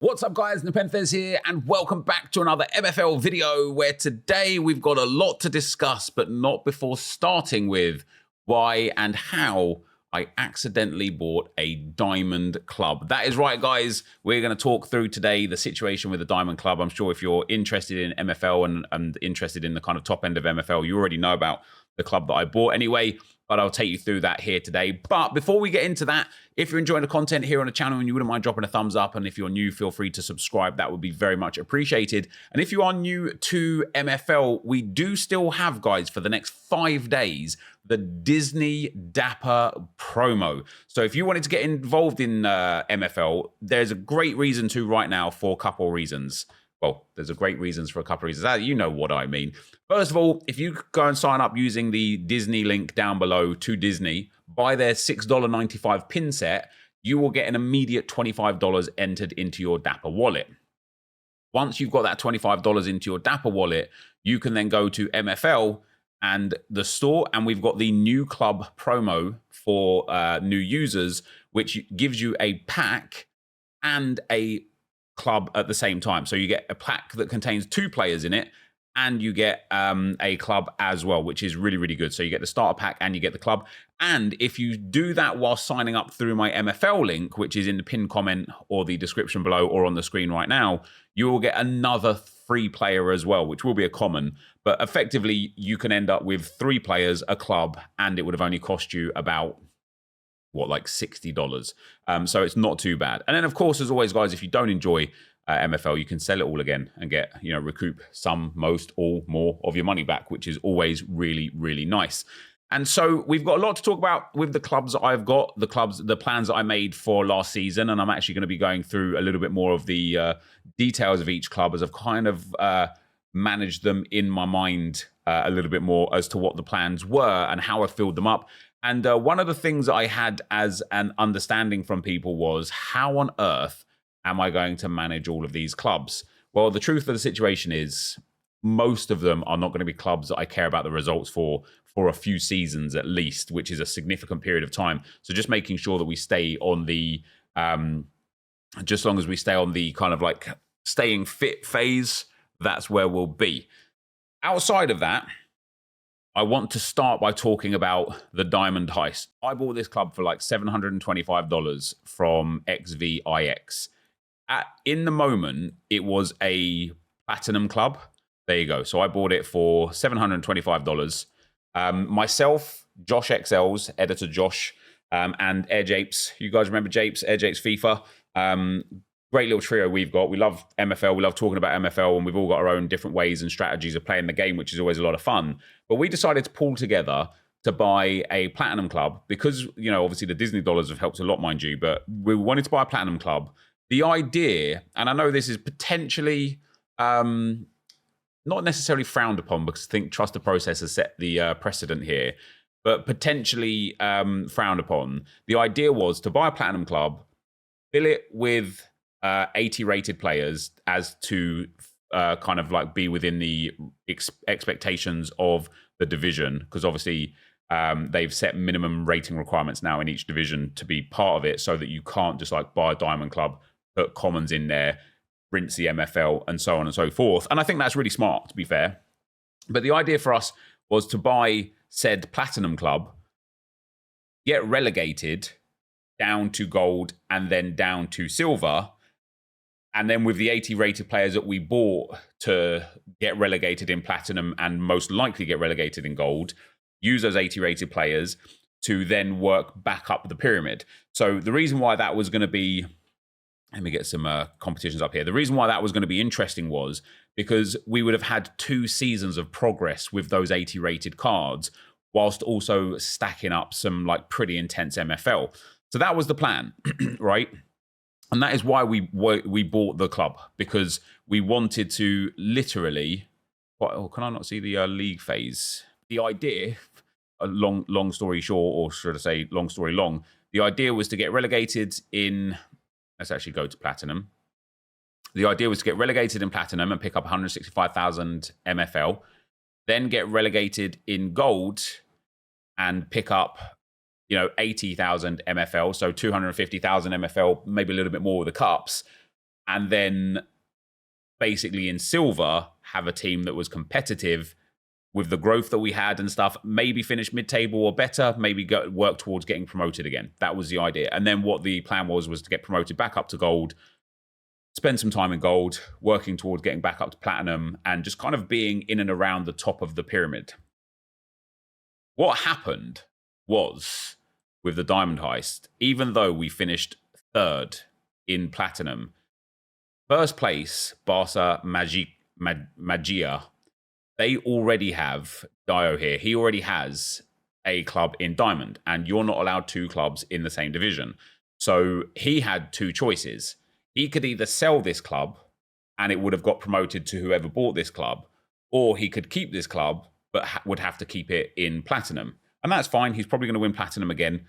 What's up guys, NepentheZ here and welcome back to another MFL video where today we've got a lot to discuss, but not before starting with why and how I accidentally bought a Diamond Club. That is right guys, we're going to talk through today the situation with the Diamond Club. I'm sure if you're interested in MFL and interested in the kind of top end of MFL, you already know about the club that I bought anyway, but I'll take you through that here today. But before we get into that, if you're enjoying the content here on the channel and you wouldn't mind dropping a thumbs up, and if you're new, feel free to subscribe. That would be very much appreciated. And if you are new to MFL, we do still have, guys, for the next 5 days, the Disney Dapper promo. So if you wanted to get involved in MFL, there's a great reason to right now for a couple of reasons. Well, there's a great reasons for a couple of reasons. You know what I mean. First of all, if you go and sign up using the Disney link down below to Disney, buy their $6.95 pin set, you will get an immediate $25 entered into your Dapper wallet. Once you've got that $25 into your Dapper wallet, you can then go to MFL and the store, and we've got the new club promo for new users, which gives you a pack and a club at the same time. So you get a pack that contains 2 players in it, and you get a club as well, which is really, really good. So you get the starter pack and you get the club. And if you do that while signing up through my MFL link, which is in the pinned comment or the description below or on the screen right now, you will get another free player as well, which will be a common. But effectively, you can end up with 3 players, a club, and it would have only cost you about like $60. So it's not too bad. And then of course, as always guys, if you don't enjoy MFL, you can sell it all again and get, recoup some, most, all, more of your money back, which is always really, really nice. And so we've got a lot to talk about with the clubs that I've got, the plans that I made for last season. And I'm actually going to be going through a little bit more of the details of each club as I've kind of managed them in my mind a little bit more as to what the plans were and how I filled them up. And one of the things that I had as an understanding from people was, how on earth am I going to manage all of these clubs? Well, the truth of the situation is most of them are not going to be clubs that I care about the results for a few seasons at least, which is a significant period of time. So just making sure that we stay on the, just as long as we stay on the kind of like staying fit phase, that's where we'll be. Outside of that, I want to start by talking about the Diamond Heist. I bought this club for like $725 from XVIX. In the moment, it was a platinum club. There you go. So I bought it for $725. Myself, Josh XLs, editor Josh, and Air Japes. You guys remember Japes, Air Japes FIFA? Great little trio we've got. We love MFL. We love talking about MFL, and we've all got our own different ways and strategies of playing the game, which is always a lot of fun. But we decided to pull together to buy a platinum club because, obviously the Disney dollars have helped a lot, mind you, but we wanted to buy a platinum club. The idea, and I know this is potentially not necessarily frowned upon because I think trust the process has set the precedent here, but potentially frowned upon. The idea was to buy a platinum club, fill it with 80 rated players as to kind of like be within the expectations of the division, because obviously they've set minimum rating requirements now in each division to be part of it, so that you can't just like buy a Diamond Club, put commons in there, rinse the MFL, and so on and so forth. And I think that's really smart, to be fair. But the idea for us was to buy said platinum club, get relegated down to gold and then down to silver. And then with the 80 rated players that we bought to get relegated in platinum and most likely get relegated in gold, use those 80 rated players to then work back up the pyramid. So the reason why that was going to be, let me get some competitions up here. The reason why that was going to be interesting was because we would have had 2 seasons of progress with those 80 rated cards, whilst also stacking up some like pretty intense MFL. So that was the plan, right? And that is why we bought the club, because we wanted to literally, oh, can I not see the league phase? The idea, a long story short, or should I say long story long, the idea was to get relegated in, let's actually go to platinum. The idea was to get relegated in platinum and pick up 165,000 MFL, then get relegated in gold and pick up 80,000 MFL, so 250,000 MFL, maybe a little bit more with the cups, and then basically in silver have a team that was competitive with the growth that we had and stuff, maybe finish mid-table or better, maybe work towards getting promoted again. That was the idea. And then what the plan was to get promoted back up to gold, spend some time in gold, working towards getting back up to platinum, and just kind of being in and around the top of the pyramid. What happened was, with the Diamond Heist, even though we finished third in platinum, first place, Barca Magia, they already have Dio here. He already has a club in Diamond, and you're not allowed two clubs in the same division. So he had two choices. He could either sell this club, and it would have got promoted to whoever bought this club, or he could keep this club, but would have to keep it in Platinum. And that's fine. He's probably going to win Platinum again.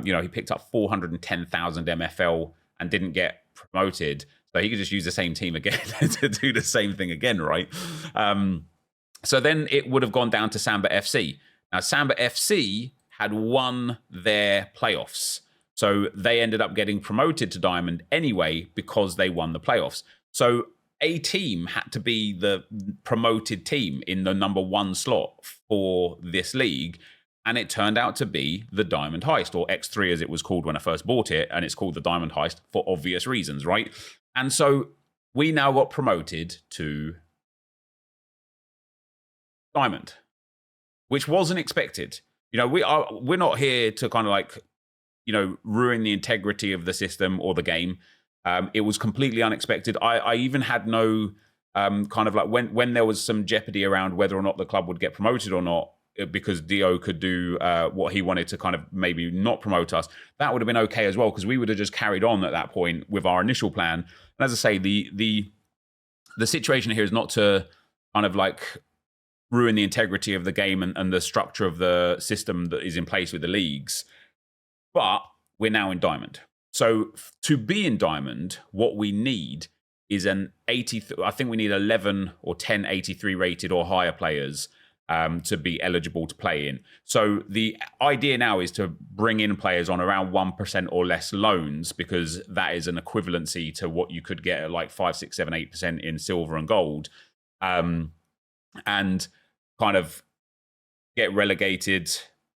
He picked up 410,000 MFL and didn't get promoted. So he could just use the same team again to do the same thing again, right? So then it would have gone down to Samba FC. Now, Samba FC had won their playoffs. So they ended up getting promoted to Diamond anyway because they won the playoffs. So a team had to be the promoted team in the number one slot for this league. And it turned out to be the Diamond Heist, or X3 as it was called when I first bought it. And it's called the Diamond Heist for obvious reasons, right? And so we now got promoted to Diamond, which wasn't expected. We're not here to kind of like, ruin the integrity of the system or the game. It was completely unexpected. I even had no kind of like when there was some jeopardy around whether or not the club would get promoted or not, because Dio could do what he wanted to kind of maybe not promote us. That would have been okay as well, because we would have just carried on at that point with our initial plan. And as I say, the situation here is not to kind of like ruin the integrity of the game and the structure of the system that is in place with the leagues. But we're now in Diamond. So to be in Diamond, what we need is an 80, I think we need 11 or 10 83 rated or higher players to be eligible to play in. So the idea now is to bring in players on around 1% or less loans, because that is an equivalency to what you could get at like 5, 6, 7, 8% in silver and gold. And kind of get relegated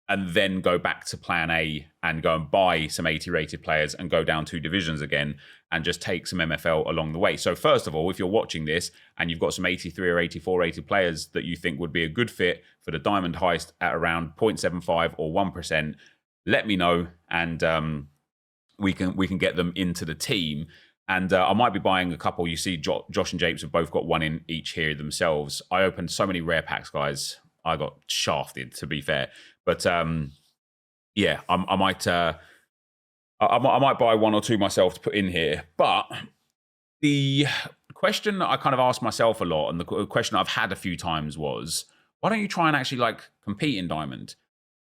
and then go back to plan A and go and buy some 80 rated players and go down 2 divisions again and just take some MFL along the way. So first of all, if you're watching this and you've got some 83 or 84 rated players that you think would be a good fit for the Diamond Heist at around 0.75 or 1%, let me know, and we can get them into the team. And I might be buying a couple. You see Josh and Japes have both got one in each here themselves. I opened so many rare packs, guys. I got shafted, to be fair. But yeah, I might buy 1 or 2 myself to put in here. But the question that I kind of asked myself a lot, and the question I've had a few times was, why don't you try and actually like compete in Diamond?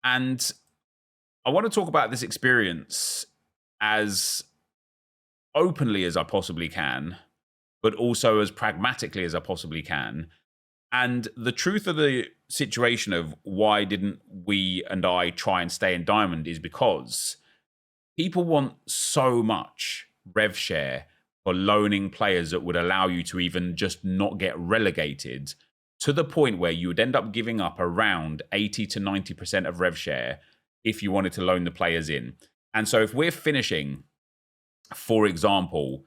And I want to talk about this experience as openly as I possibly can, but also as pragmatically as I possibly can. And the truth of the situation of why didn't we and I try and stay in Diamond is because people want so much rev share for loaning players that would allow you to even just not get relegated, to the point where you would end up giving up around 80 to 90% of rev share if you wanted to loan the players in. And so if we're finishing, for example,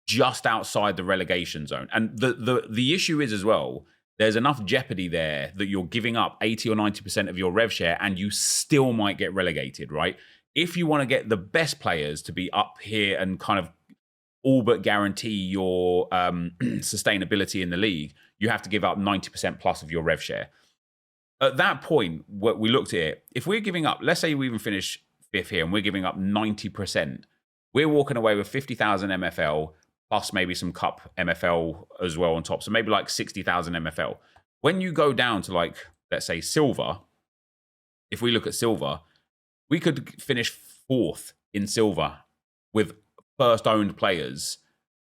just outside the relegation zone, and the issue is as well, there's enough jeopardy there that you're giving up 80 or 90% of your rev share and you still might get relegated, right? If you want to get the best players to be up here and kind of all but guarantee your sustainability in the league, you have to give up 90% plus of your rev share. At that point, what we looked at it, if we're giving up, let's say we even finish 5th here and we're giving up 90%, we're walking away with 50,000 MFL, plus maybe some cup MFL as well on top. So maybe like 60,000 MFL. When you go down to like, let's say silver, if we look at silver, we could finish 4th in silver with first owned players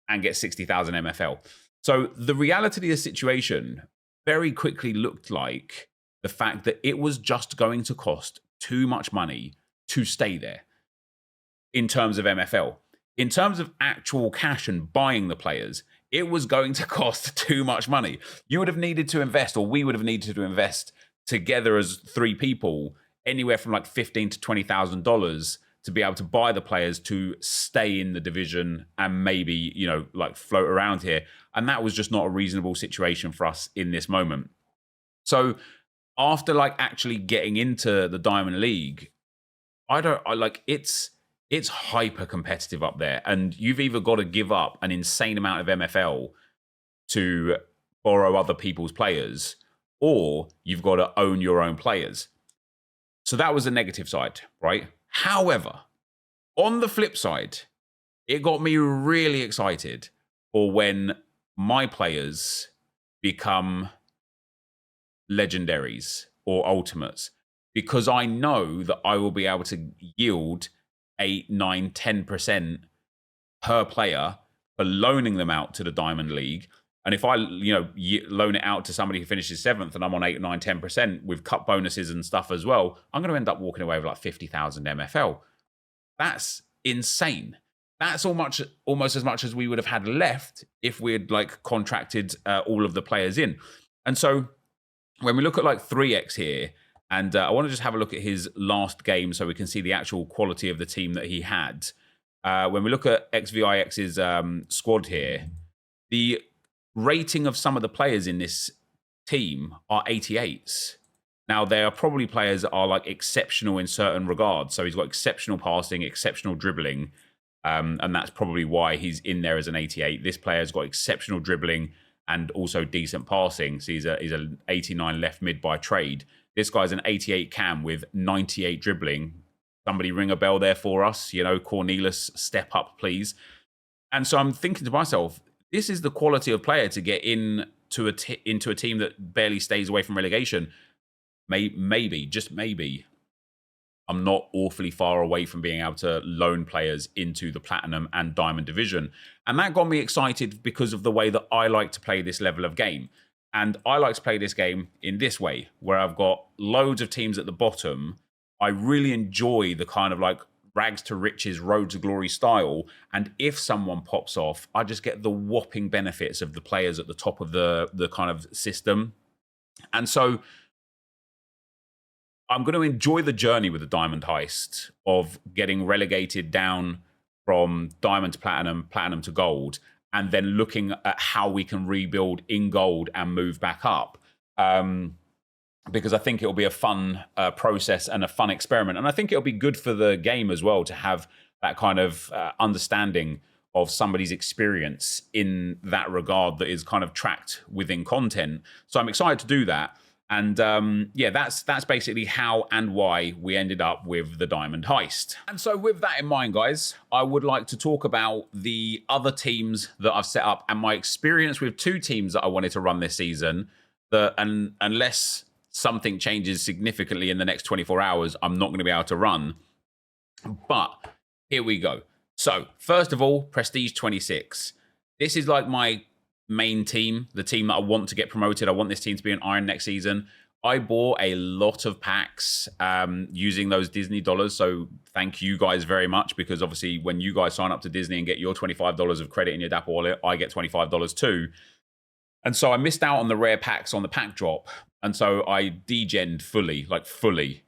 and get 60,000 MFL. So the reality of the situation very quickly looked like the fact that it was just going to cost too much money to stay there in terms of MFL. in terms of actual cash and buying the players, it was going to cost too much money. You would have needed to invest, or we would have needed to invest together as 3 people, anywhere from like $15,000 to $20,000 to be able to buy the players to stay in the division and maybe, you know, like float around here. And that was just not a reasonable situation for us in this moment. So after like actually getting into the Diamond League, it's hyper competitive up there, and you've either got to give up an insane amount of MFL to borrow other people's players, or you've got to own your own players. So that was the negative side, right? However, on the flip side, it got me really excited for when my players become legendaries or ultimates, because I know that I will be able to yield 8, 9, 10% per player for loaning them out to the Diamond League. And if I, loan it out to somebody who finishes 7th and I'm on 8, 9, 10% with cup bonuses and stuff as well, I'm going to end up walking away with like 50,000 MFL. That's insane. That's almost as much as we would have had left if we had like contracted all of the players in. And so when we look at like 3X here, and I want to just have a look at his last game so we can see the actual quality of the team that he had. When we look at XVIX's squad here, the rating of some of the players in this team are 88s. Now, there are probably players that are like exceptional in certain regards. So he's got exceptional passing, exceptional dribbling, and that's probably why he's in there as an 88. This player's got exceptional dribbling and also decent passing. So he's an 89 left mid by trade. This guy's an 88 cam with 98 dribbling. Somebody ring a bell there for us. Cornelius, step up, please. And so I'm thinking to myself, this is the quality of player to get into a team that barely stays away from relegation. Maybe, just maybe, I'm not awfully far away from being able to loan players into the Platinum and Diamond division. And that got me excited because of the way that I like to play this level of game. And I like to play this game in this way, where I've got loads of teams at the bottom. I really enjoy the kind of like rags to riches, road to glory style. And if someone pops off, I just get the whopping benefits of the players at the top of the kind of system. And so I'm going to enjoy the journey with the Diamond Heist of getting relegated down from Diamond to Platinum, Platinum to Gold, and then looking at how we can rebuild in Gold and move back up. Because I think it'll be a fun process and a fun experiment. And I think it'll be good for the game as well to have that kind of understanding of somebody's experience in that regard that is kind of tracked within content. So I'm excited to do that. And that's basically how and why we ended up with the Diamond Heist. And so with that in mind, guys, I would like to talk about the other teams that I've set up and my experience with 2 teams that I wanted to run this season. And unless something changes significantly in the next 24 hours, I'm not going to be able to run. But here we go. So first of all, Prestige 26. This is like my main team, the team that I want to get promoted. I want this team to be an Iron next season. I bought a lot of packs using those Disney dollars. So thank you guys very much, because obviously when you guys sign up to Disney and get your $25 of credit in your Dapper wallet, I get $25 too. And so I missed out on the rare packs on the pack drop. And so I degened fully,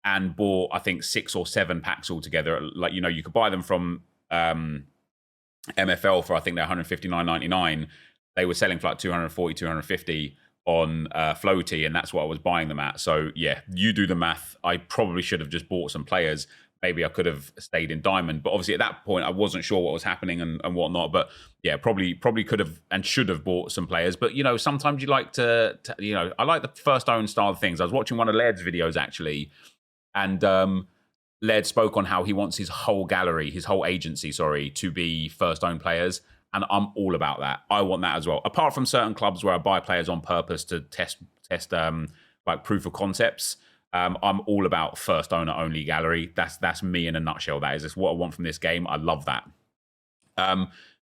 and bought, I think, 6 or 7 packs altogether. Like, you could buy them from MFL for, I think they're $159.99. They were selling for like $240, $250 on Floaty, and that's what I was buying them at. So yeah, you do the math. I probably should have just bought some players. Maybe I could have stayed in Diamond, but obviously at that point I wasn't sure what was happening and whatnot. But yeah, probably could have and should have bought some players. But sometimes you like to I like the first own style of things. I was watching one of Laird's videos actually, and Laird spoke on how he wants his whole gallery, his whole agency, to be first own players. And I'm all about that. I want that as well. Apart from certain clubs where I buy players on purpose to test like proof of concepts, I'm all about first owner only gallery. That's me in a nutshell. That is just what I want from this game. I love that.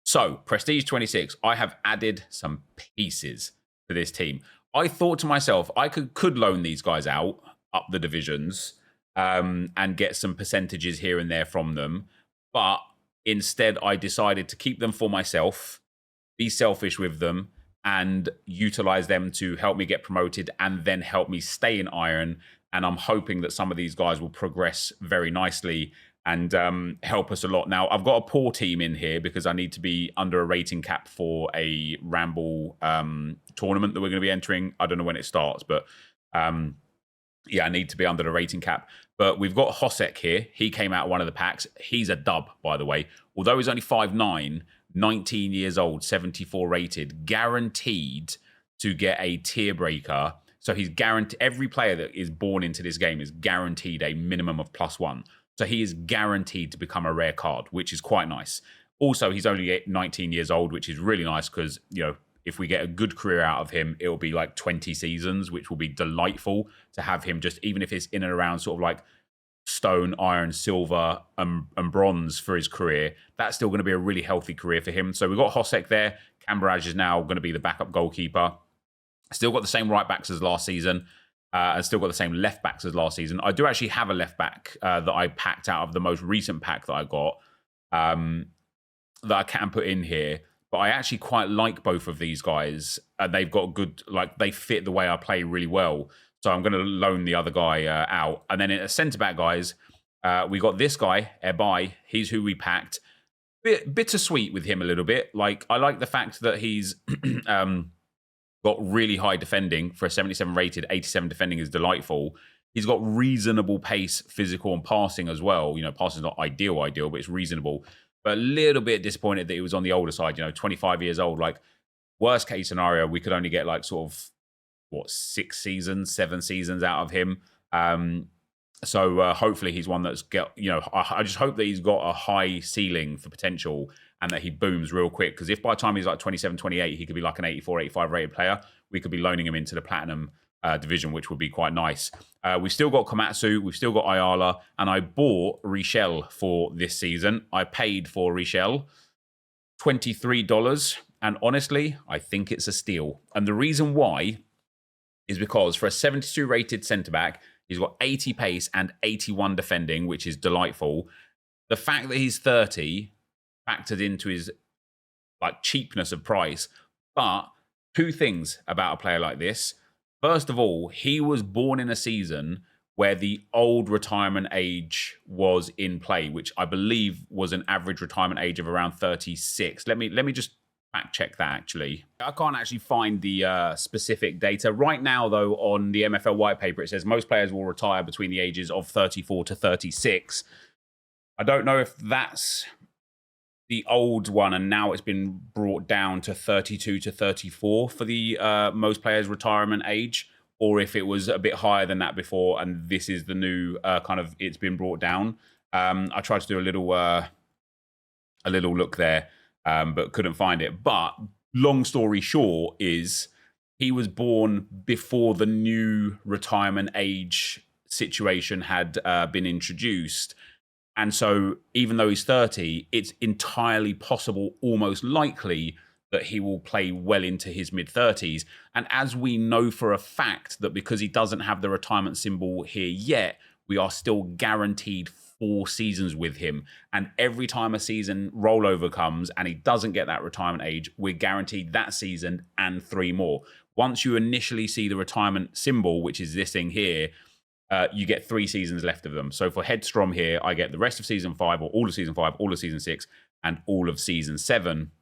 So Prestige 26, I have added some pieces to this team. I thought to myself, I could loan these guys out up the divisions and get some percentages here and there from them. But Instead, I decided to keep them for myself, be selfish with them, and utilize them to help me get promoted and then help me stay in Iron. And I'm hoping that some of these guys will progress very nicely and help us a lot. Now, I've got a poor team in here because I need to be under a rating cap for a Ramble tournament that we're going to be entering. I don't know when it starts, but yeah, I need to be under the rating cap. But we've got Hosek here. He came out of one of the packs. He's a dub, by the way. Although he's only 5'9", 19 years old, 74 rated, guaranteed to get a tier breaker. So he's guaranteed, every player that is born into this game is guaranteed a minimum of +1. So he is guaranteed to become a rare card, which is quite nice. Also, he's only 19 years old, which is really nice because, you know, if we get a good career out of him, it'll be like 20 seasons, which will be delightful to have him just, even if it's in and around sort of like stone, iron, silver, and bronze for his career. That's still going to be a really healthy career for him. So we've got Hosek there. Kambaraj is now going to be the backup goalkeeper. Still got the same right backs as last season. And still got the same left backs as last season. I do actually have a left back that I packed out of the most recent pack that I got that I can put in here. But I actually quite like both of these guys. They've got good, like, they fit the way I play really well. So I'm going to loan the other guy out. And then at centre back, guys, we got this guy, Ebai. He's who we packed. Bittersweet with him a little bit. Like, I like the fact that he's got really high defending for a 77 rated. 87 defending is delightful. He's got reasonable pace, physical, and passing as well. You know, passing is not ideal, but it's reasonable. But a little bit disappointed that he was on the older side, you know, 25 years old. Like, worst case scenario, we could only get like sort of, 6 seasons, 7 seasons out of him. So hopefully he's one that's I just hope that he's got a high ceiling for potential and that he booms real quick. Because if by the time he's like 27, 28, he could be like an 84, 85 rated player, we could be loaning him into the Platinum division, which would be quite nice. We've still got Komatsu, we've still got Ayala, and I bought Richel for this season. I paid for Richel $23, and honestly, I think it's a steal. And the reason why is because for a 72 rated centre-back, he's got 80 pace and 81 defending, which is delightful. The fact that he's 30 factored into his like cheapness of price. But two things about a player like this. First of all, he was born in a season where the old retirement age was in play, which I believe was an average retirement age of around 36. Let me just fact check that, actually. I can't actually find the specific data. Right now, though, on the MFL white paper, it says most players will retire between the ages of 34 to 36. I don't know if that's the old one, and now it's been brought down to 32 to 34 for the most players' retirement age, or if it was a bit higher than that before, and this is the new kind of, it's been brought down. I tried to do a little look there, but couldn't find it. But long story short is he was born before the new retirement age situation had been introduced. And so even though he's 30, it's entirely possible, almost likely, that he will play well into his mid-30s. And as we know for a fact that because he doesn't have the retirement symbol here yet, we are still guaranteed 4 seasons with him. And every time a season rollover comes and he doesn't get that retirement age, we're guaranteed that season and 3 more. Once you initially see the retirement symbol, which is this thing here, you get 3 seasons left of them. So for Headstrom here, I get the rest of season 5, or all of season 5, all of season 6, and all of season 7.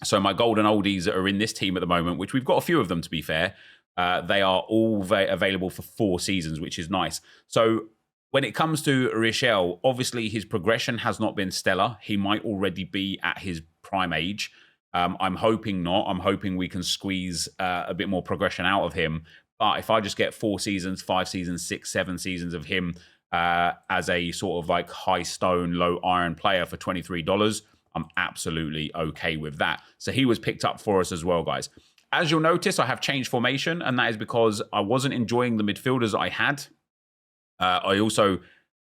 So my golden oldies that are in this team at the moment, which we've got a few of them to be fair, they are all available for 4 seasons, which is nice. So when it comes to Richel, obviously his progression has not been stellar. He might already be at his prime age. I'm hoping not. I'm hoping we can squeeze a bit more progression out of him. But if I just get 4 seasons, 5 seasons, 6, 7 seasons of him as a sort of like high stone, low iron player for $23, I'm absolutely okay with that. So he was picked up for us as well, guys. As you'll notice, I have changed formation, and that is because I wasn't enjoying the midfielders I had. I also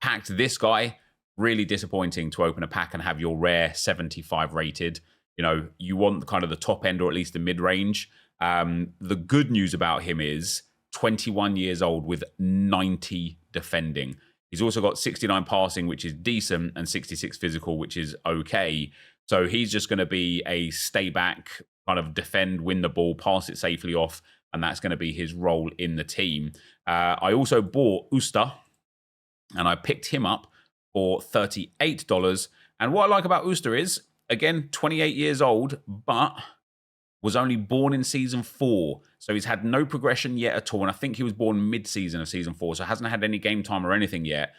packed this guy. Really disappointing to open a pack and have your rare 75 rated. You know, you want kind of the top end or at least the mid-range. The good news about him is 21 years old with 90 defending. He's also got 69 passing, which is decent, and 66 physical, which is okay. So he's just going to be a stay back, kind of defend, win the ball, pass it safely off, and that's going to be his role in the team. I also bought Usta, and I picked him up for $38. And what I like about Usta is, again, 28 years old, but was only born in season 4. So he's had no progression yet at all. And I think he was born mid-season of season 4, so hasn't had any game time or anything yet.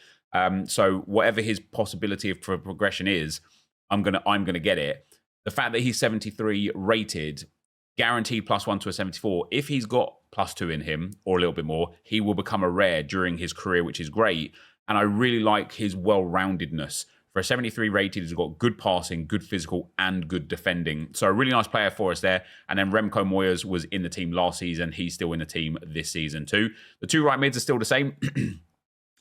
So whatever his possibility of progression is, I'm gonna get it. The fact that he's 73 rated, guaranteed +1 to a 74. If he's got +2 in him or a little bit more, he will become a rare during his career, which is great. And I really like his well-roundedness. For a 73 rated, he's got good passing, good physical, and good defending. So a really nice player for us there. And then Remco Moyes was in the team last season. He's still in the team this season too. The 2 right mids are still the same.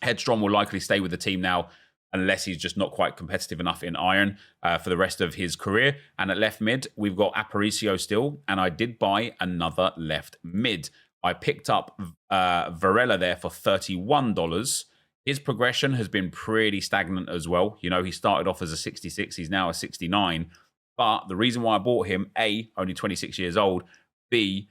Headstrong will likely stay with the team now, unless he's just not quite competitive enough in Iron for the rest of his career. And at left mid, we've got Aparicio still. And I did buy another left mid. I picked up Varela there for $31. His progression has been pretty stagnant as well. You know, he started off as a 66. He's now a 69. But the reason why I bought him, A, only 26 years old. B,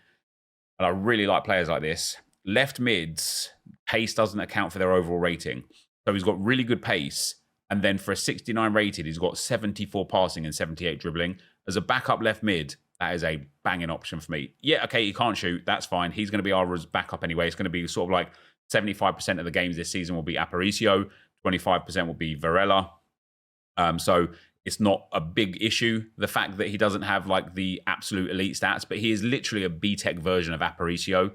and I really like players like this, left mids, pace doesn't account for their overall rating. So he's got really good pace. And then for a 69 rated, he's got 74 passing and 78 dribbling. As a backup left mid, that is a banging option for me. Yeah, okay, he can't shoot. That's fine. He's going to be our backup anyway. It's going to be sort of like 75% of the games this season will be Aparicio, 25% will be Varela. So it's not a big issue, the fact that he doesn't have like the absolute elite stats, but he is literally a B-Tech version of Aparicio.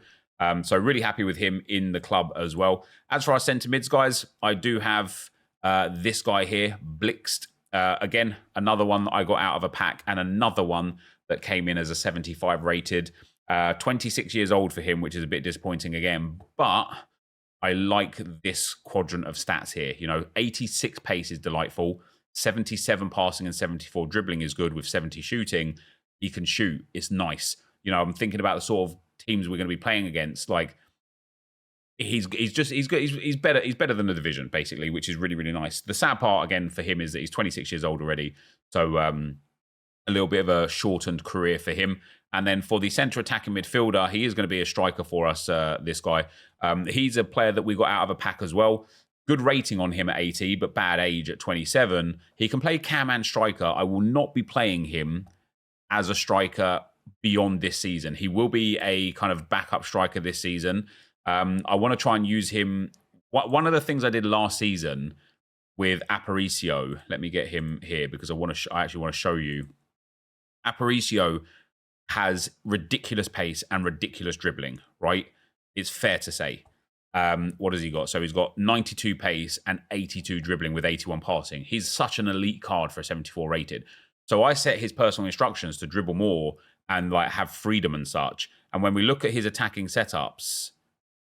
So really happy with him in the club as well. As for our centre mids, guys, I do have this guy here, Blixt. Again, another one that I got out of a pack, and another one that came in as a 75 rated. 26 years old for him, which is a bit disappointing again, but I like this quadrant of stats here. You know, 86 pace is delightful. 77 passing and 74 dribbling is good with 70 shooting. He can shoot. It's nice. You know, I'm thinking about the sort of teams we're going to be playing against. Like, he's better than the division, basically, which is really, really nice. The sad part, again, for him is that he's 26 years old already. So a little bit of a shortened career for him. And then for the centre attacking midfielder, he is going to be a striker for us, this guy. He's a player that we got out of a pack as well. Good rating on him at 80, but bad age at 27. He can play cam and striker. I will not be playing him as a striker beyond this season. He will be a kind of backup striker this season. I want to try and use him. One of the things I did last season with Aparicio, let me get him here because I actually want to show you. Aparicio has ridiculous pace and ridiculous dribbling, right? It's fair to say. What has he got? So he's got 92 pace and 82 dribbling with 81 passing. He's such an elite card for a 74 rated. So I set his personal instructions to dribble more and like have freedom and such. And when we look at his attacking setups,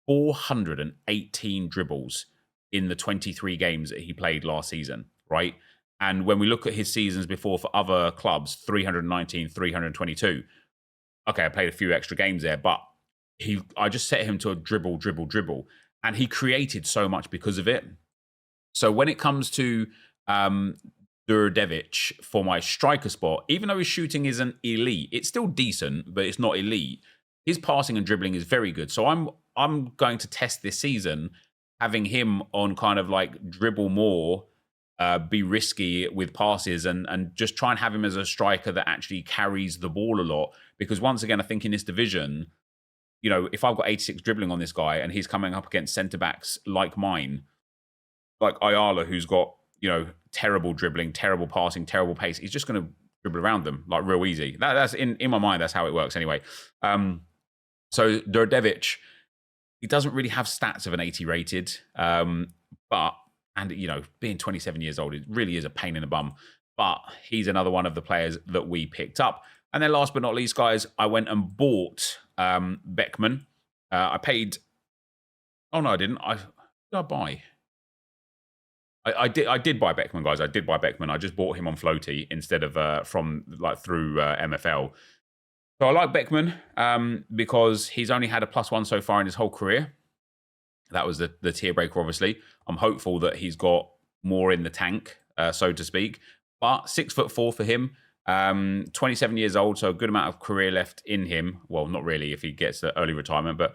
418 dribbles in the 23 games that he played last season, right? And when we look at his seasons before for other clubs, 319, 322. Okay, I played a few extra games there, but I just set him to a dribble. And he created so much because of it. So when it comes to Đurđević for my striker spot, even though his shooting isn't elite, it's still decent, but it's not elite. His passing and dribbling is very good. So I'm going to test this season having him on kind of like dribble more, be risky with passes and just try and have him as a striker that actually carries the ball a lot. Because once again, I think in this division, you know, if I've got 86 dribbling on this guy and he's coming up against centre-backs like mine, like Ayala, who's got, you know, terrible dribbling, terrible passing, terrible pace, he's just going to dribble around them like real easy. That's in my mind, that's how it works anyway. So Đurđević, he doesn't really have stats of an 80 rated, but, and, you know, being 27 years old, it really is a pain in the bum. But he's another one of the players that we picked up. And then last but not least, guys, I went and bought Beckman. I paid... Oh, no, I didn't. Did I buy? I did buy Beckman, guys. I did buy Beckman. I just bought him on floaty instead of through MFL. So I like Beckman because he's only had a +1 so far in his whole career. That was the tier breaker, obviously. I'm hopeful that he's got more in the tank, so to speak. But 6'4" for him, 27 years old, so a good amount of career left in him. Well, not really if he gets the early retirement, but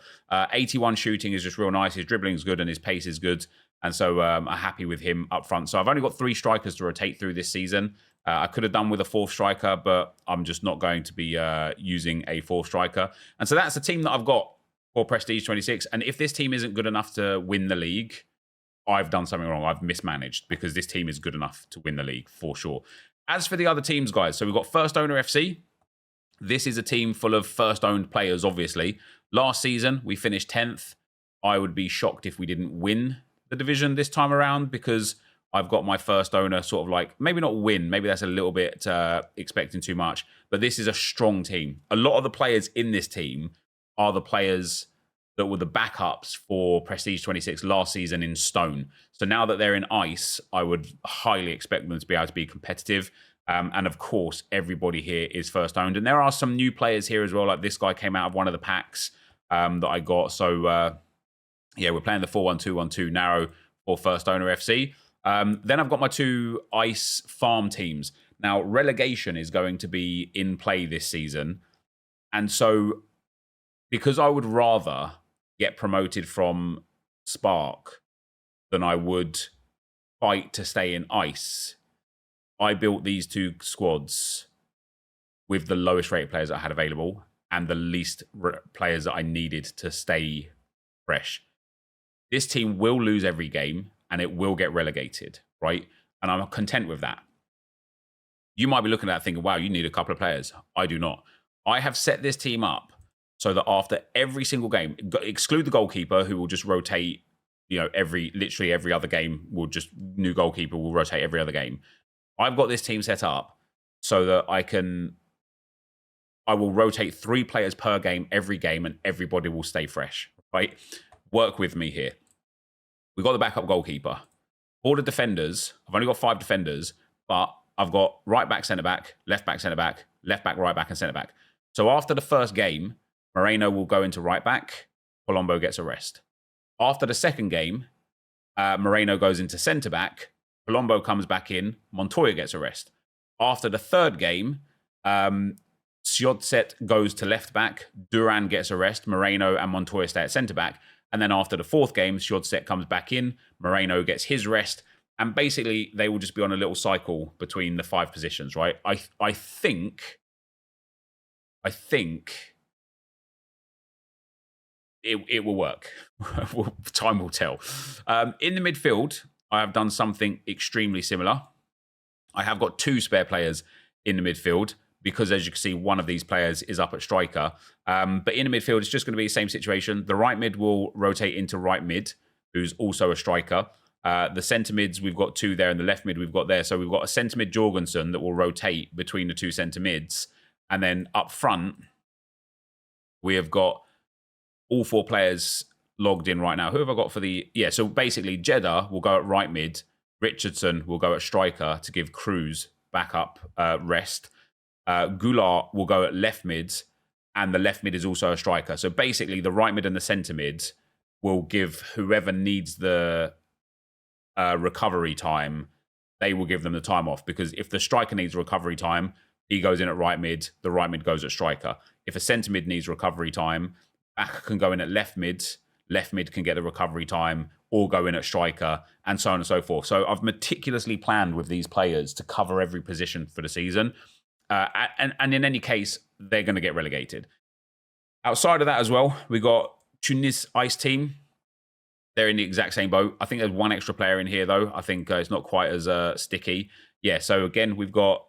81 shooting is just real nice. His dribbling is good and his pace is good. And so I'm happy with him up front. So I've only got 3 strikers to rotate through this season. I could have done with a 4th striker, but I'm just not going to be using a 4th striker. And so that's the team that I've got for Prestige 26. And if this team isn't good enough to win the league, I've done something wrong. I've mismanaged, because this team is good enough to win the league for sure. As for the other teams, guys, so we've got First Owner FC. This is a team full of first-owned players, obviously. Last season, we finished 10th. I would be shocked if we didn't win the division this time around, because I've got my first owner sort of like, maybe not win, maybe that's a little bit expecting too much, but this is a strong team. A lot of the players in this team are the players that were the backups for Prestige 26 last season in Stone. So now that they're in Ice, I would highly expect them to be able to be competitive. And of course, everybody here is first owned. And there are some new players here as well. Like this guy came out of one of the packs that I got. So yeah, we're playing the 4-1-2-1-2 narrow for First Owner FC. Then I've got my 2 Ice farm teams. Now, relegation is going to be in play this season. And so because I would rather get promoted from Spark than I would fight to stay in Ice, I built these 2 squads with the lowest rated players I had available and the least players that I needed to stay fresh. This team will lose every game and it will get relegated, right? And I'm content with that. You might be looking at that thinking, wow, you need a couple of players. I do not. I have set this team up so that after every single game, exclude the goalkeeper who will just rotate, you know, literally every other game will just, new goalkeeper will rotate every other game. I've got this team set up so that I will rotate 3 players per game, every game, and everybody will stay fresh, right? Work with me here. We've got the backup goalkeeper. For the defenders, I've only got 5 defenders, but I've got right back, centre back, left back, right back, and centre back. So after the first game, Moreno will go into right back. Colombo gets a rest. After the second game, Moreno goes into centre back. Colombo comes back in. Montoya gets a rest. After the third game, Siodzet goes to left back. Duran gets a rest. Moreno and Montoya stay at centre back. And then after the 4th game, Siodzet comes back in. Moreno gets his rest. And basically, they will just be on a little cycle between the 5 positions, right? I think it will work. Time will tell. In the midfield, I have done something extremely similar. I have got 2 spare players in the midfield because, as you can see, one of these players is up at striker. But in the midfield, it's just going to be the same situation. The right mid will rotate into right mid, who's also a striker. The centre mids, we've got 2 there, and the left mid we've got there. So we've got a centre mid Jorgensen that will rotate between the 2 centre mids. And then up front, we have got all 4 players logged in right now. Who have I got for the... Yeah, so basically, Jeddah will go at right mid. Richardson will go at striker to give Cruz backup rest. Goulart will go at left mid, and the left mid is also a striker. So basically, the right mid and the centre mid will give whoever needs the recovery time, they will give them the time off. Because if the striker needs recovery time, he goes in at right mid, the right mid goes at striker. If a centre mid needs recovery time, back can go in at left mid can get the recovery time, or go in at striker, and so on and so forth. So I've meticulously planned with these players to cover every position for the season. And in any case, they're going to get relegated. Outside of that as well, we got Tunis Ice team. They're in the exact same boat. I think there's 1 extra player in here, though. I think it's not quite as sticky. Yeah, so again, we've got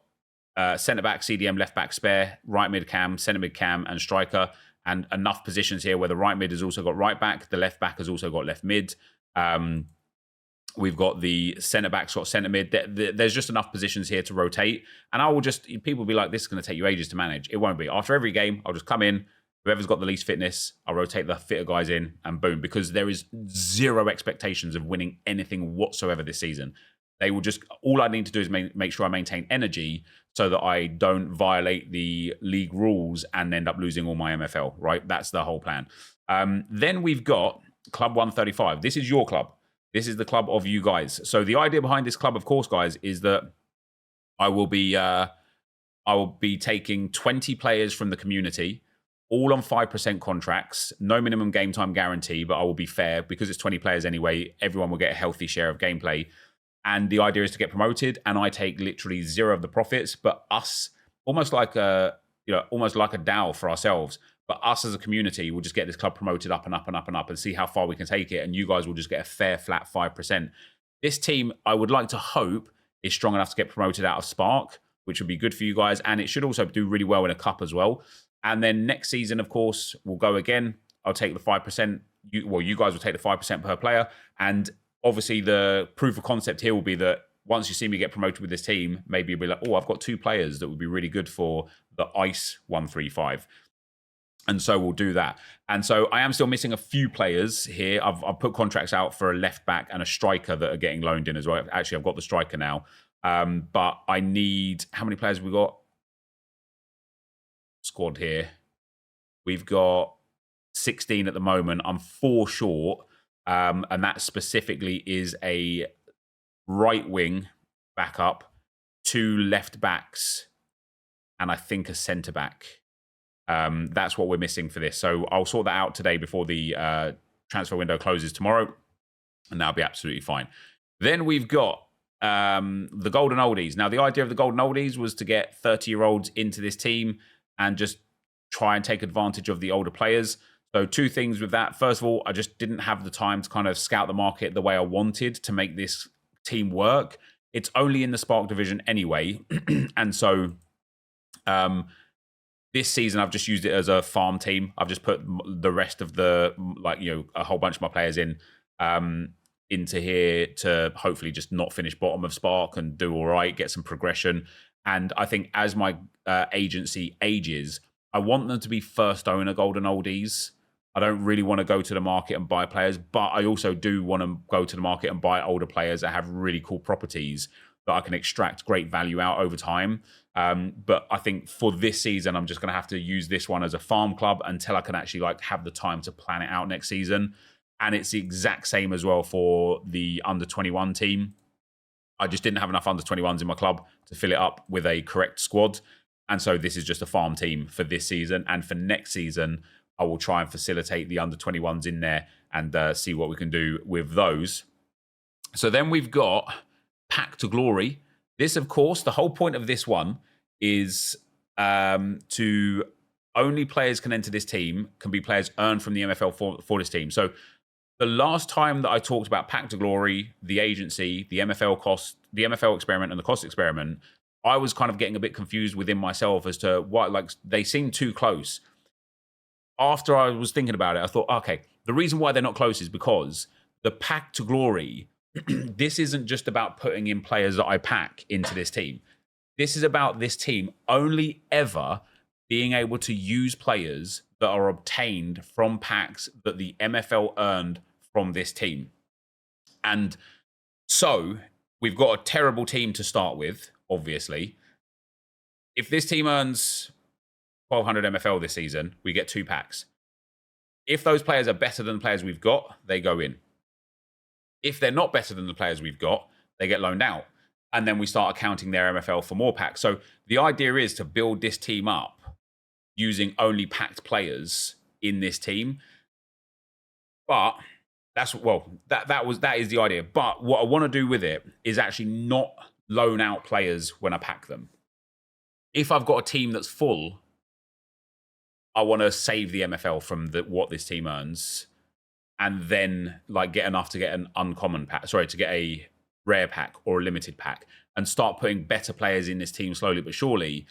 centre-back, CDM, left-back spare, right mid-cam, centre-mid-cam, and striker. And enough positions here where the right mid has also got right back. The left back has also got left mid. We've got the centre back's got centre mid. There's just enough positions here to rotate. And I will just, people will be like, this is going to take you ages to manage. It won't be. After every game, I'll just come in. Whoever's got the least fitness, I'll rotate the fitter guys in and boom. Because there is 0 expectations of winning anything whatsoever this season. They will just, all I need to do is make sure I maintain energy so that I don't violate the league rules and end up losing all my MFL, right? That's the whole plan. Then we've got Club 135. This is your club. This is the club of you guys. So the idea behind this club, of course, guys, is that I will be taking 20 players from the community, all on 5% contracts, no minimum game time guarantee, but I will be fair because it's 20 players anyway. Everyone will get a healthy share of gameplay. And the idea is to get promoted, and I take literally zero of the profits, but us, almost like a DAO for ourselves. But us as a community will just get this club promoted up and up and up and up and see how far we can take it. And you guys will just get a fair, flat 5%. This team, I would like to hope, is strong enough to get promoted out of Spark, which would be good for you guys. And it should also do really well in a cup as well. And then next season, of course, we'll go again. I'll take the 5%. You guys will take the 5% per player. And obviously, the proof of concept here will be that once you see me get promoted with this team, maybe you'll be like, oh, I've got 2 players that would be really good for the ICE 135. And so we'll do that. And so I am still missing a few players here. I've put contracts out for a left back and a striker that are getting loaned in as well. Actually, I've got the striker now. But I need, how many players have we got? Squad here. We've got 16 at the moment. I'm 4 short. And that specifically is a right wing backup, 2 left backs, and I think a centre back. That's what we're missing for this. So I'll sort that out today before the transfer window closes tomorrow, and that'll be absolutely fine. Then we've got the Golden Oldies. Now, the idea of the Golden Oldies was to get 30-year-olds into this team and just try and take advantage of the older players. So 2 things with that. First of all, I just didn't have the time to kind of scout the market the way I wanted to make this team work. It's only in the Spark division anyway. And so this season, I've just used it as a farm team. I've just put the rest of the, a whole bunch of my players into here to hopefully just not finish bottom of Spark and do all right, get some progression. And I think as my agency ages, I want them to be first owner Golden Oldies. I don't really want to go to the market and buy players, but I also do want to go to the market and buy older players that have really cool properties that I can extract great value out over time. But I think for this season, I'm just going to have to use this one as a farm club until I can actually have the time to plan it out next season. And it's the exact same as well for the under-21 team. I just didn't have enough under-21s in my club to fill it up with a correct squad. And so this is just a farm team for this season. And for next season, I will try and facilitate the under-21s in there and see what we can do with those. So then we've got Pack to Glory. This, of course, the whole point of this one is to only players can enter this team can be players earned from the MFL for this team. So the last time that I talked about Pack to Glory, the agency, the MFL cost, the MFL experiment and the cost experiment, I was kind of getting a bit confused within myself as to what, they seem too close. After I was thinking about it, I thought, okay, the reason why they're not close is because the Pack to Glory, this isn't just about putting in players that I pack into this team. This is about this team only ever being able to use players that are obtained from packs that the MFL earned from this team. And so we've got a terrible team to start with, obviously. If this team earns 1,200 MFL this season, we get 2 packs. If those players are better than the players we've got, they go in. If they're not better than the players we've got, they get loaned out. And then we start accounting their MFL for more packs. So the idea is to build this team up using only packed players in this team. But that is the idea. But what I want to do with it is actually not loan out players when I pack them. If I've got a team that's full, I want to save the MFL from what this team earns, and then get enough to get an uncommon pack. Sorry, to get a rare pack or a limited pack, and start putting better players in this team slowly but surely.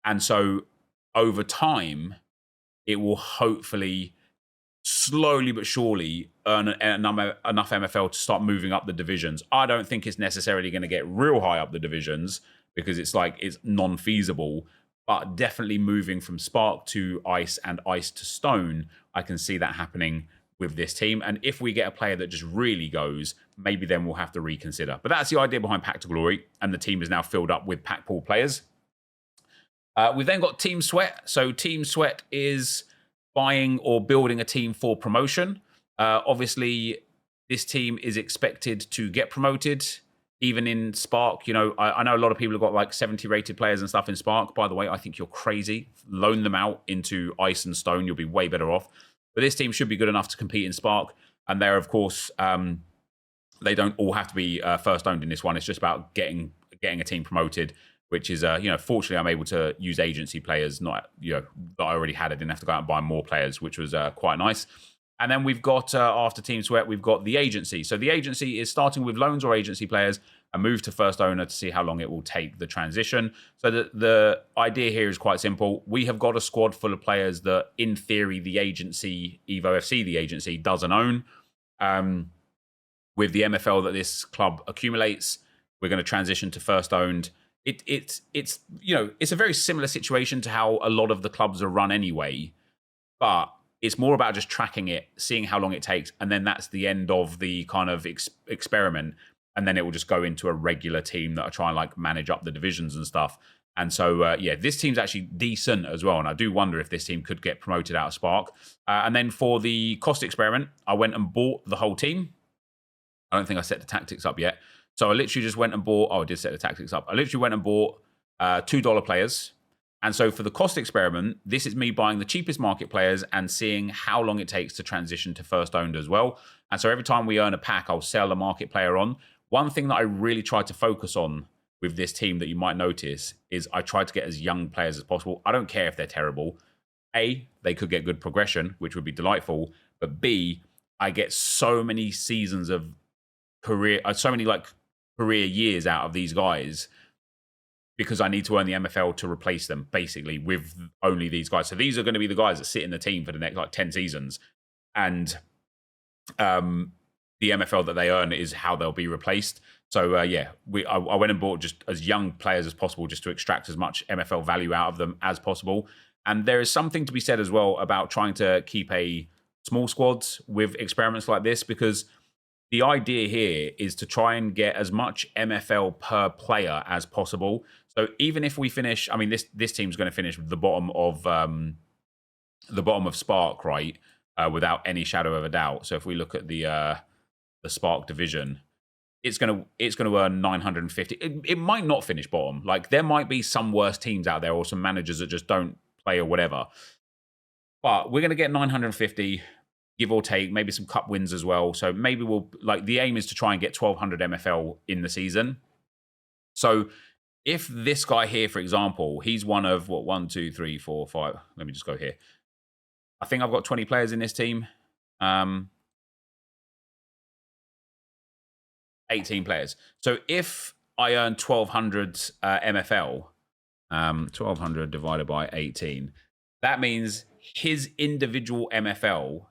And so over time, it will hopefully slowly but surely earn enough MFL to start moving up the divisions. I don't think it's necessarily going to get real high up the divisions because it's non-feasible. But definitely moving from Spark to Ice and Ice to Stone, I can see that happening with this team. And if we get a player that just really goes, maybe then we'll have to reconsider. But that's the idea behind Pack to Glory, and the team is now filled up with pack pool players. We've then got Team Sweat. So Team Sweat is buying or building a team for promotion. Obviously, this team is expected to get promoted, even in Spark. You know, I know a lot of people have got like 70 rated players and stuff in Spark. By the way, I think you're crazy. Loan them out into Ice and Stone. You'll be way better off. But this team should be good enough to compete in Spark. And they're, of course, they don't all have to be first owned in this one. It's just about getting a team promoted, which is, fortunately, I'm able to use agency players, not, that I already had. I didn't have to go out and buy more players, which was quite nice. And then we've got, after Team Sweat, we've got the agency. So the agency is starting with loans or agency players and move to first owner to see how long it will take the transition. So the idea here is quite simple. We have got a squad full of players that, in theory, the agency, Evo FC, the agency, doesn't own. With the MFL that this club accumulates, we're going to transition to first owned. It's a very similar situation to how a lot of the clubs are run anyway, but it's more about just tracking it, seeing how long it takes, and then that's the end of the kind of experiment, and then it will just go into a regular team that are trying to like manage up the divisions and stuff. And so, this team's actually decent as well, and I do wonder if this team could get promoted out of Spark. And then for the cost experiment, I went and bought the whole team. I don't think I set the tactics up yet. So I literally just went and bought, I did set the tactics up. I literally went and bought $2 players. And so for the cost experiment, this is me buying the cheapest market players and seeing how long it takes to transition to first owned as well. And so every time we earn a pack, I'll sell a market player on. One thing that I really try to focus on with this team that you might notice is I try to get as young players as possible. I don't care if they're terrible. A, they could get good progression, which would be delightful. But B, I get so many seasons of career years out of these guys because I need to earn the MFL to replace them, basically, with only these guys. So these are going to be the guys that sit in the team for the next 10 seasons. And the MFL that they earn is how they'll be replaced. So I went and bought just as young players as possible just to extract as much MFL value out of them as possible. And there is something to be said as well about trying to keep a small squad with experiments like this, because the idea here is to try and get as much MFL per player as possible. So even if we finish, I mean, this team's going to finish the bottom of Spark, right? Without any shadow of a doubt. So if we look at the Spark division, it's going to earn 950. It might not finish bottom. Like there might be some worse teams out there or some managers that just don't play or whatever. But we're going to get 950. Give or take, maybe some cup wins as well. So maybe the aim is to try and get 1,200 MFL in the season. So if this guy here, for example, he's one of 1, 2, 3, 4, 5. Let me just go here. I think I've got 20 players in this team. 18 players. So if I earn 1,200 MFL, 1,200 divided by 18, that means his individual MFL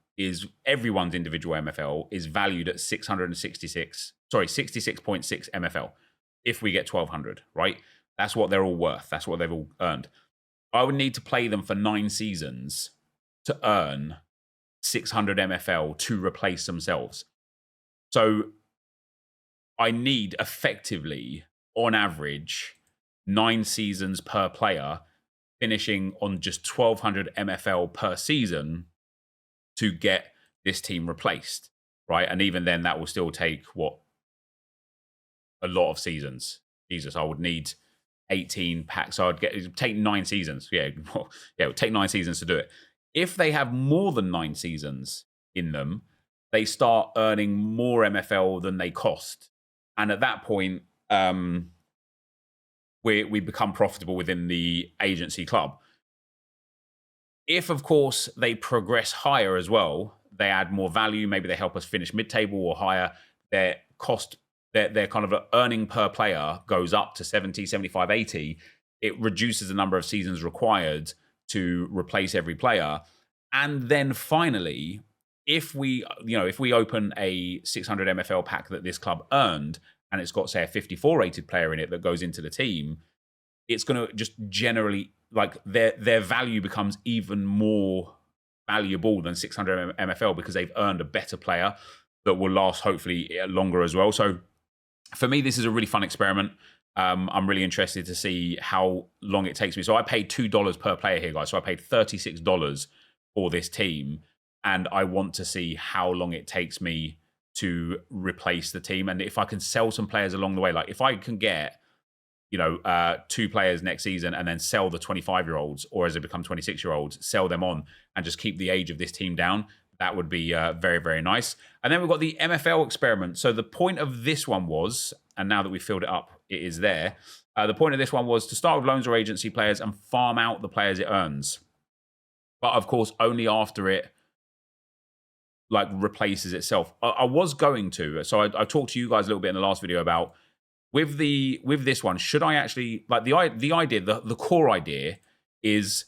everyone's individual MFL is valued at 66.6 MFL if we get 1,200, right? That's what they're all worth. That's what they've all earned. I would need to play them for 9 seasons to earn 600 MFL to replace themselves. So I need effectively, on average, 9 seasons per player, finishing on just 1,200 MFL per season to get this team replaced, right? And even then, that will still take, a lot of seasons. Jesus, I would need 18 packs. So it'd take 9 seasons. It would take 9 seasons to do it. If they have more than 9 seasons in them, they start earning more MFL than they cost. And at that point, we become profitable within the agency club. If, of course, they progress higher as well, they add more value, maybe they help us finish mid-table or higher, their cost, their kind of earning per player goes up to 70, 75, 80. It reduces the number of seasons required to replace every player. And then finally, if we open a 600 MFL pack that this club earned, and it's got, say, a 54 rated player in it that goes into the team, it's going to just generally, like, their value becomes even more valuable than 600 MFL because they've earned a better player that will last hopefully longer as well. So for me, this is a really fun experiment. I'm really interested to see how long it takes me. So I paid $2 per player here, guys. So I paid $36 for this team. and I want to see how long it takes me to replace the team. And if I can sell some players along the way, like if I can get, 2 players next season and then sell the 25-year-olds, or as they become 26-year-olds, sell them on and just keep the age of this team down, that would be very, very nice. And then we've got the MFL experiment. So the point of this one was, and now that we've filled it up, it is there. The point of this one was to start with loans or agency players and farm out the players it earns. But of course, only after it replaces itself. I was going to, so I talked to you guys a little bit in the last video about with this one, should I actually, the idea, the core idea is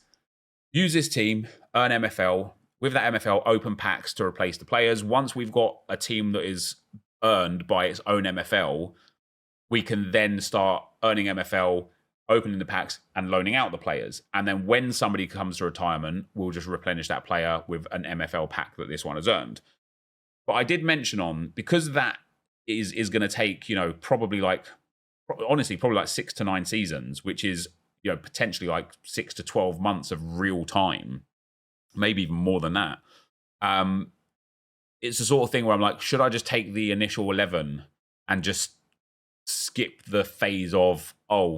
use this team, earn MFL, with that MFL, open packs to replace the players. Once we've got a team that is earned by its own MFL, we can then start earning MFL, opening the packs, and loaning out the players. And then when somebody comes to retirement, we'll just replenish that player with an MFL pack that this one has earned. But I did mention because that is going to take, probably honestly, probably 6 to 9 seasons, which is, potentially 6 to 12 months of real time, maybe even more than that. It's the sort of thing where I'm like, should I just take the initial 11 and just skip the phase of,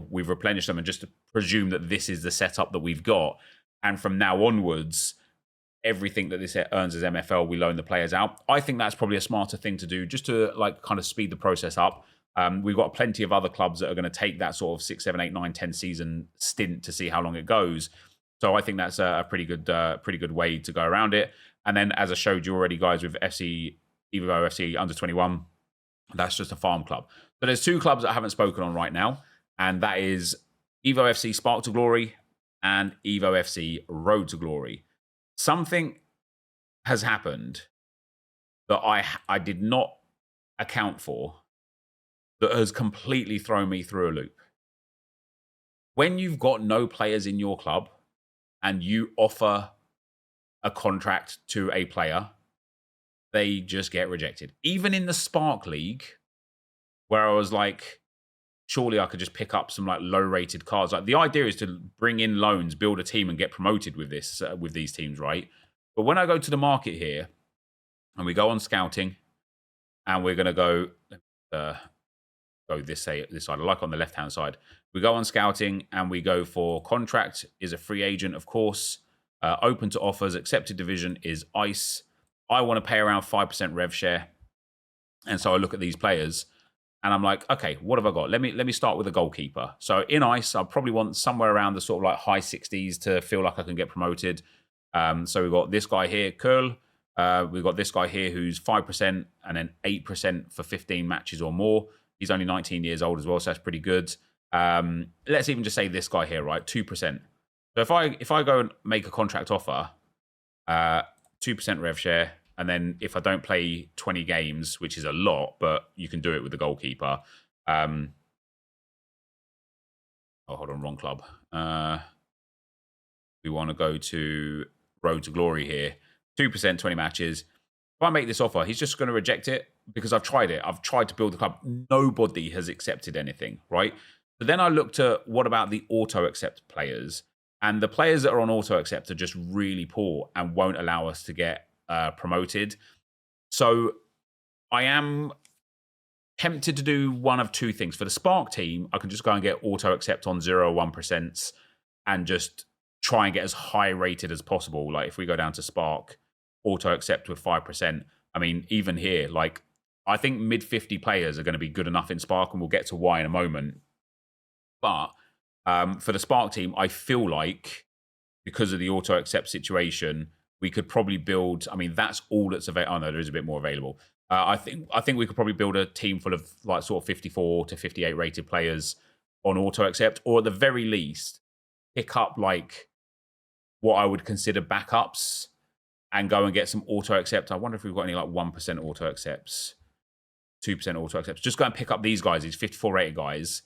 we've replenished them, and just presume that this is the setup that we've got, and from now onwards, everything that this earns as MFL, we loan the players out? I think that's probably a smarter thing to do, just to kind of speed the process up. We've got plenty of other clubs that are going to take that sort of 6, 7, 8, 9, 10 season stint to see how long it goes. So I think that's a pretty good way to go around it. And then, as I showed you already, guys, with Evo FC under 21, that's just a farm club. But there's 2 clubs that I haven't spoken on right now, and that is Evo FC Spark to Glory and Evo FC Road to Glory. Something has happened that I did not account for that has completely thrown me through a loop. When you've got no players in your club and you offer a contract to a player, they just get rejected. Even in the Spark League, where I was like, surely I could just pick up some low-rated cards. The idea is to bring in loans, build a team, and get promoted with these teams, right? But when I go to the market here, and we go on scouting, and we're going to go this side, I like on the left-hand side. We go on scouting, and we go for contract is a free agent, of course. Open to offers, accepted division is ICE. I want to pay around 5% rev share. And so I look at these players, and I'm like, okay, what have I got? Let me start with a goalkeeper. So in ICE, I probably want somewhere around the sort of high 60s to feel like I can get promoted. So we've got this guy here, Curl. We've got this guy here who's 5% and then 8% for 15 matches or more. He's only 19 years old as well, so that's pretty good. Let's even just say this guy here, right? 2%. So if I go and make a contract offer, 2% rev share, and then if I don't play 20 games, which is a lot, but you can do it with the goalkeeper. Hold on, wrong club. We want to go to Road to Glory here. 2%, 20 matches. If I make this offer, he's just going to reject it because I've tried it. I've tried to build the club. Nobody has accepted anything, right? But then I looked at what about the auto-accept players? And the players that are on auto-accept are just really poor and won't allow us to get promoted. So I am tempted to do one of 2 things. For the Spark team, I can just go and get auto-accept on 0 or 1% and just try and get as high rated as possible. Like if we go down to Spark, auto-accept with 5%. I mean, even here, I think mid-50 players are going to be good enough in Spark, and we'll get to why in a moment. But for the Spark team, I feel like because of the auto-accept situation, we could probably build, I mean, that's all that's available. Oh, no, there is a bit more available. I think we could probably build a team full of sort of 54 to 58 rated players on auto-accept, or at the very least, pick up what I would consider backups and go and get some auto-accept. I wonder if we've got any 1% auto-accepts, 2% auto-accepts. Just go and pick up these guys, these 54 rated guys,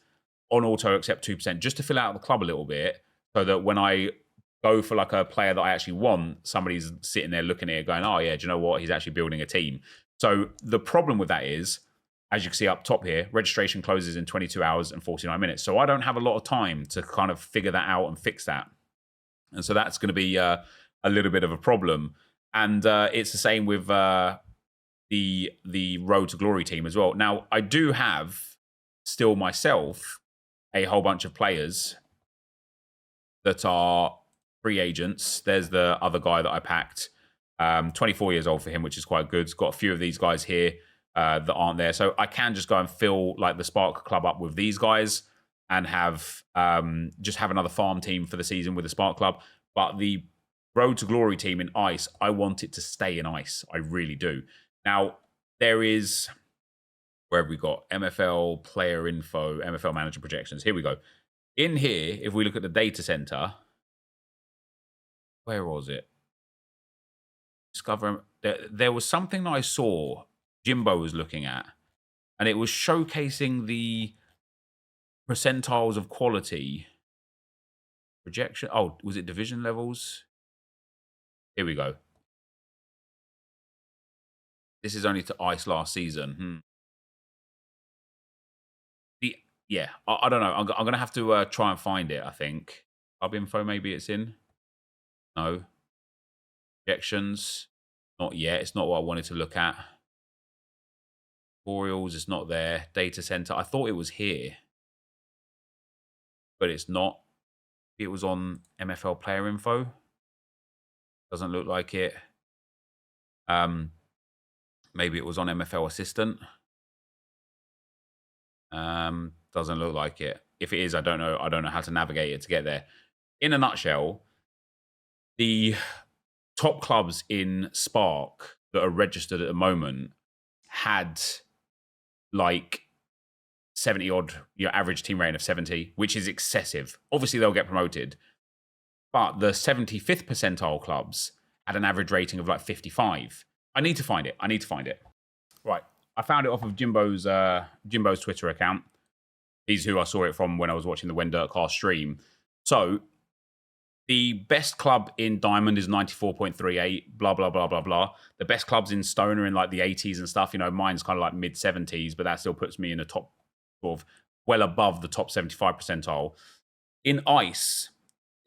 on auto-accept 2%, just to fill out the club a little bit, so that when I go for a player that I actually want, somebody's sitting there looking at it going, oh yeah, do you know what? He's actually building a team. So the problem with that is, as you can see up top here, registration closes in 22 hours and 49 minutes. So I don't have a lot of time to kind of figure that out and fix that. And so that's going to be a little bit of a problem. And it's the same with the Road to Glory team as well. Now, I do have still myself a whole bunch of players that are free agents. There's the other guy that I packed. 24 years old for him, which is quite good. It's got a few of these guys here that aren't there. So I can just go and fill like the Spark Club up with these guys and have just have another farm team for the season with the Spark Club. But the Road to Glory team in Ice, I want it to stay in Ice. I really do. Now, there is, where have we got? MFL player info, MFL manager projections. Here we go. In here, if we look at the data center, where was it? Discover, there was something that I saw Jimbo was looking at, and it was showcasing the percentiles of quality projection. Oh, was it division levels? Here we go. This is only to Ice last season. Yeah, I don't know. I'm going to have to try and find it, I think. Club info, maybe it's in. No. Projections. Not yet. It's not what I wanted to look at. Tutorials, it's not there. Data center. I thought it was here. But it's not. It was on MFL player info. Doesn't look like it. Maybe it was on MFL assistant. Doesn't look like it. If it is, I don't know. I don't know how to navigate it to get there. In a nutshell, the top clubs in Spark that are registered at the moment had like 70 odd, your average team rating of 70, which is excessive. Obviously, they'll get promoted. But the 75th percentile clubs had an average rating of like 55. I need to find it. Right. I found it off of Jimbo's Twitter account. He's who I saw it from when I was watching the When Dirtcast stream. So the best club in Diamond is 94.38, blah, blah, blah, blah, blah. The best clubs in Stone are in like the 80s and stuff. You know, mine's kind of like mid-70s, but that still puts me in the top, sort of well above the top 75 percentile. In Ice,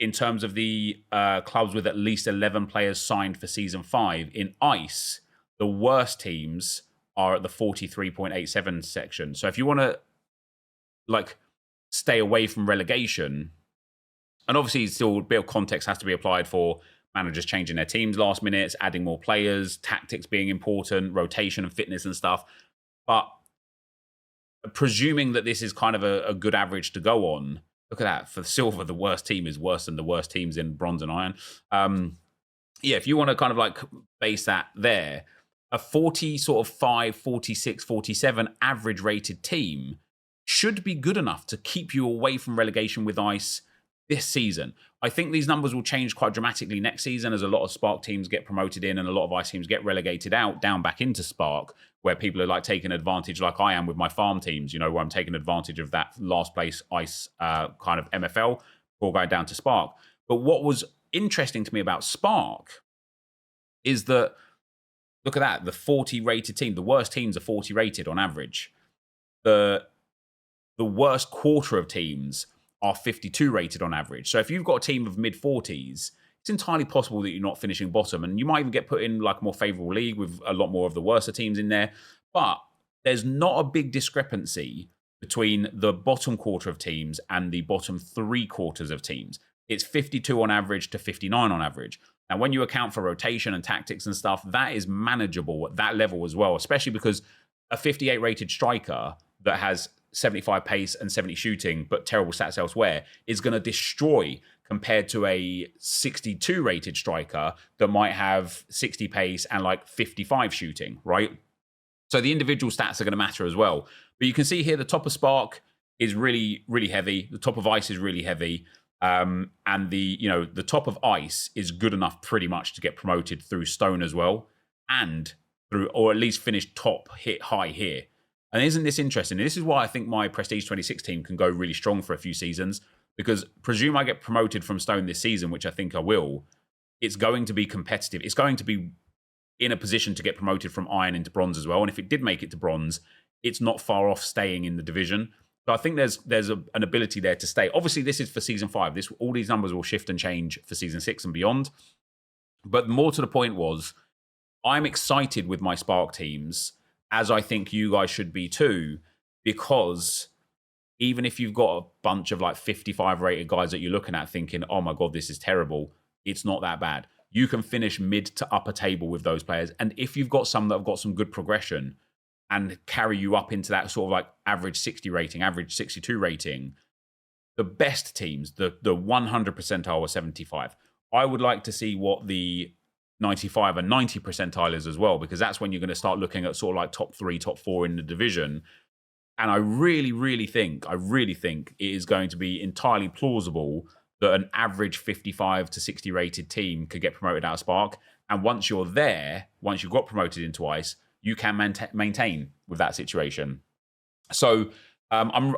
in terms of the clubs with at least 11 players signed for Season 5, in Ice, the worst teams are at the 43.87 section. So if you want to like stay away from relegation, and obviously still a bit of context has to be applied for managers changing their teams last minute, adding more players, tactics being important, rotation and fitness and stuff. But presuming that this is kind of a good average to go on, look at that. For silver, the worst team is worse than the worst teams in bronze and iron. Yeah, if you want to kind of like base that there, a 40 sort of 5, 46, 47 average rated team should be good enough to keep you away from relegation with Ice this season. I think these numbers will change quite dramatically next season as a lot of Spark teams get promoted in and a lot of Ice teams get relegated out, down back into Spark, where people are like taking advantage like I am with my farm teams, you know, where I'm taking advantage of that last place Ice kind of MFL before going down to Spark. But what was interesting to me about Spark is that, look at that, the 40 rated team, the worst teams are 40 rated on average. The worst quarter of teams are 52 rated on average. So if you've got a team of mid-40s, it's entirely possible that you're not finishing bottom. And you might even get put in like a more favorable league with a lot more of the worser teams in there. But there's not a big discrepancy between the bottom quarter of teams and the bottom 3 quarters of teams. It's 52 on average to 59 on average. Now, when you account for rotation and tactics and stuff, that is manageable at that level as well, especially because a 58 rated striker that has 75 pace and 70 shooting, but terrible stats elsewhere, is going to destroy compared to a 62 rated striker that might have 60 pace and like 55 shooting, right? So the individual stats are going to matter as well. But you can see here the top of Spark is really, really heavy. The top of Ice is really heavy. And the top of Ice is good enough pretty much to get promoted through Stone as well, and through, or at least finish top, hit high here. And isn't this interesting? And this is why I think my Prestige 26 team can go really strong for a few seasons, because presume I get promoted from Stone this season, which I think I will, it's going to be competitive. It's going to be in a position to get promoted from Iron into Bronze as well. And if it did make it to Bronze, it's not far off staying in the division. So I think there's an ability there to stay. Obviously, this is for Season 5. All these numbers will shift and change for Season 6 and beyond. But more to the point was, I'm excited with my Spark teams, as I think you guys should be too, because even if you've got a bunch of like 55 rated guys that you're looking at thinking, oh my God, this is terrible, it's not that bad. You can finish mid to upper table with those players. And if you've got some that have got some good progression and carry you up into that sort of like average 60 rating, average 62 rating, the best teams, the 100 percentile or 75, I would like to see what the 95 and 90 percentile is as well, because that's when you're going to start looking at sort of like top 3, top 4 in the division. And I really think it is going to be entirely plausible that an average 55 to 60 rated team could get promoted out of Spark. And once you're there, once you've got promoted into Ice, you can maintain with that situation. So I'm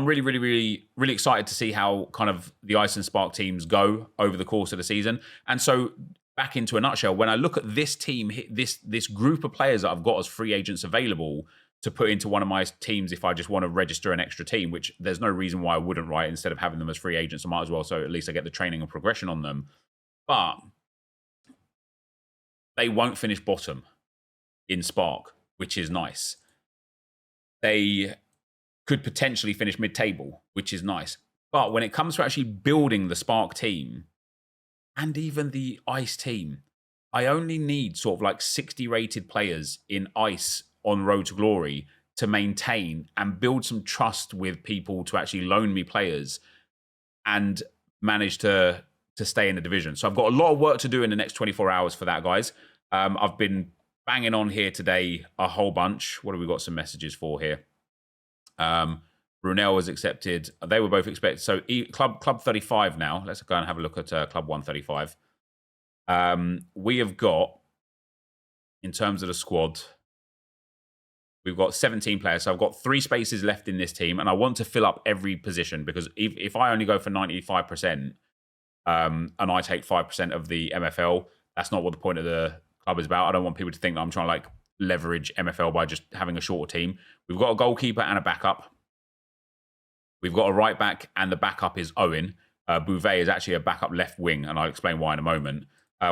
really excited to see how kind of the Ice and Spark teams go over the course of the season. And so back into a nutshell, when I look at this team, this group of players that I've got as free agents available to put into one of my teams if I just want to register an extra team, which there's no reason why I wouldn't, right? Instead of having them as free agents, I might as well, so at least I get the training and progression on them. But they won't finish bottom in Spark, which is nice. They could potentially finish mid-table, which is nice. But when it comes to actually building the Spark team, and even the Ice team, I only need sort of like 60 rated players in Ice on Road to Glory to maintain and build some trust with people to actually loan me players and manage to stay in the division. So I've got a lot of work to do in the next 24 hours for that, guys. I've been banging on here today a whole bunch. What have we got some messages for here? Brunel was accepted. They were both expected. So Club 35 now. Let's go and have a look at Club 135. We have got, in terms of the squad, we've got 17 players. So I've got 3 spaces left in this team, and I want to fill up every position because if I only go for 95% and I take 5% of the MFL, that's not what the point of the club is about. I don't want people to think that I'm trying to like leverage MFL by just having a shorter team. We've got a goalkeeper and a backup. We've got a right back, and the backup is Owen. Bouvet is actually a backup left wing, and I'll explain why in a moment.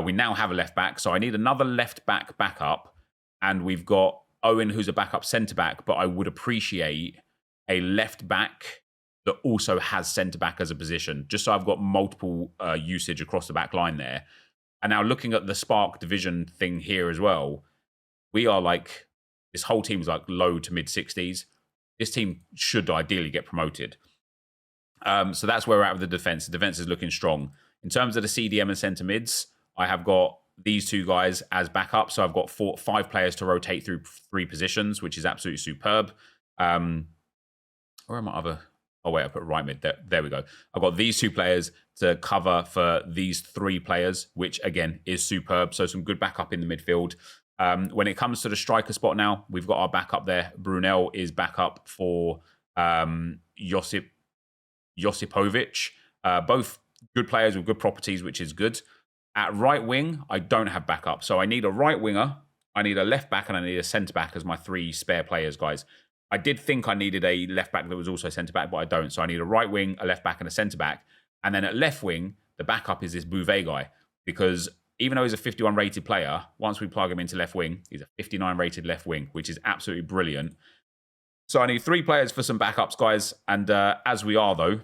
We now have a left back, so I need another left back backup, and we've got Owen, who's a backup centre back, but I would appreciate a left back that also has centre back as a position, just so I've got multiple usage across the back line there. And now looking at the Spark division thing here as well, we are like, this whole team is like low to mid 60s. This team should ideally get promoted. So that's where we're at with the defense. The defense is looking strong. In terms of the CDM and centre mids, I have got these 2 guys as backup. So I've got 5 players to rotate through 3 positions, which is absolutely superb. Where are my other? Oh, wait, I put right mid. There we go. I've got these 2 players to cover for these 3 players, which again is superb. So some good backup in the midfield. When it comes to the striker spot now, we've got our backup there. Brunel is backup for Josipovic. Both good players with good properties, which is good. At right wing, I don't have backup. So I need a right winger, I need a left back, and I need a centre back as my 3 spare players, guys. I did think I needed a left back that was also centre back, but I don't. So I need a right wing, a left back, and a centre back. And then at left wing, the backup is this Bouvet guy, because even though he's a 51 rated player, once we plug him into left wing, he's a 59 rated left wing, which is absolutely brilliant. So I need 3 players for some backups, guys. And as we are, though,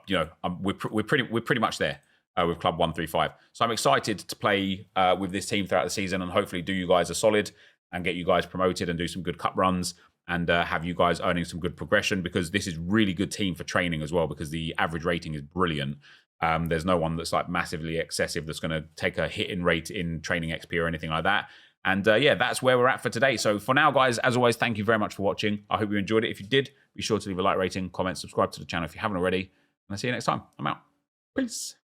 we're pretty much there with Club 135. So I'm excited to play with this team throughout the season and hopefully do you guys a solid and get you guys promoted and do some good cup runs and have you guys earning some good progression, because this is really good team for training as well, because the average rating is brilliant. There's no one that's like massively excessive that's going to take a hit in rate in training XP or anything like that. And yeah, that's where we're at for today. So for now, guys, as always, thank you very much for watching. I hope you enjoyed it. If you did, be sure to leave a like rating, comment, subscribe to the channel if you haven't already. And I'll see you next time. I'm out. Peace.